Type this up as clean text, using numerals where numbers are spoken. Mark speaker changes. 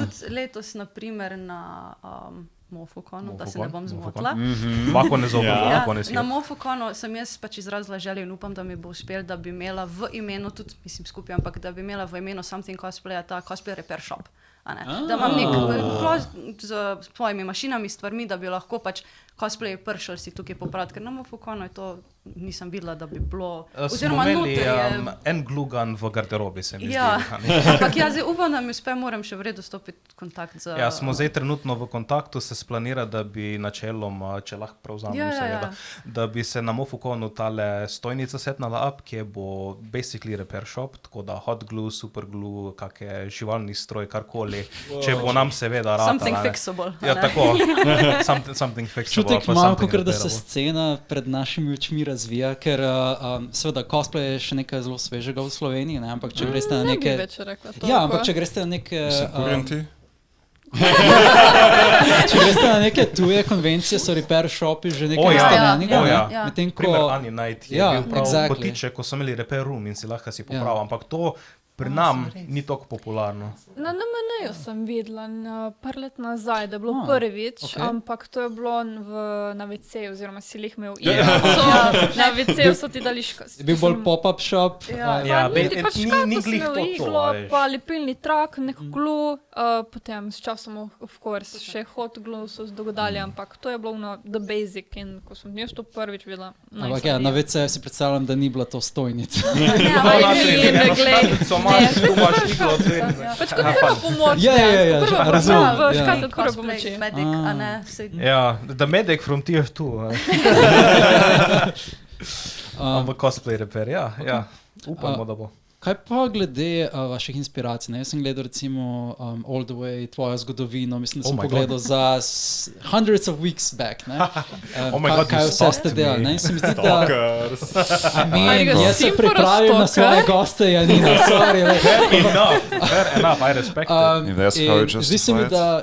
Speaker 1: tudi letos, na primer, na Mofokonu, da se ne bom zmotila.
Speaker 2: Mako ne zobom,
Speaker 1: Na Mofokonu sem jaz pač izrazila željo in upam, da mi bo uspel, da bi imela v imenu, tudi mislim skupaj, ampak da bi imela v imenu Something Cosplaya ta cosplay repair shop. Da imam nek z svojimi mašinami, stvarmi, da bi lahko pač cosplay prišel si tukaj popraviti, ker na Mofokonu je to, nisem videla, da bi bilo, oziroma
Speaker 2: noter je... en glugan v garderobi, se mi zdi.
Speaker 1: Ampak zdaj upam, da mi uspe, moram še v redu stopiti v kontakt z...
Speaker 2: Ja, smo zdaj trenutno v kontaktu, se splanira, da bi načeloma, če lahko pravzamem seveda, da bi se na Mofokonu tale stojnica setnala up, ki bo basically repair shop, tako da hot glue, super glue, kakšne živalni stroj, karkoli, če bo nam seveda rata.
Speaker 1: Something fixable.
Speaker 2: Ja, tako. Something fixable.
Speaker 3: Čutek malo, kakor da se scena pred našimi očmi razvija, ker seveda cosplay je še nekaj zelo svežega v Sloveniji, ne? Ampak če greste na neke...
Speaker 4: Ne bi več rekla to.
Speaker 3: Ja, ampak če greste na neke...
Speaker 5: Kurenti?
Speaker 3: Če greste na neke tuje konvencije, so repair shopi že nekaj istomenega.
Speaker 2: Medtem ko... Primer Ani Knight je bil prav kotiče, ko so imeli repair room in si lahko si popravil, ampak to pri nam ni toliko popularno.
Speaker 4: Na NMN-ju sem videla par let nazaj, da je bilo prvič, ampak to je bilo na WC, oziroma si jih imel na WC-ju so ti dali škost.
Speaker 3: Je bil bolj pop-up shop.
Speaker 4: Ni glih to, pa lepilni trak, nek glue, potem s časom of course še hot glue so dogodali, ampak to je bilo the basic in ko sem jaz to prvič videla.
Speaker 3: Ampak na WC-ju si predstavljam, da ni bila to stojnica.
Speaker 4: Pač kot prva pomoč.
Speaker 3: Razumem.
Speaker 1: Prva pomoč. Medic, a ne?
Speaker 2: Ja, the medic from tier 2. Ampak cosplay repair, ja. Upamo, da bo.
Speaker 3: Kaj pa glede vaših inspiracij? Jaz sem gledal recimo All the Way, tvojo zgodovino, mislim, da sem pogledal za hundreds of weeks back, ne? Kaj vse ste delali, ne? Se mi zdi, da... Jaz se pripravim na svoje goste, Janina, sorry.
Speaker 2: Fair enough, I respect it.
Speaker 5: If that's how you justify it.
Speaker 3: Zdi se mi, da,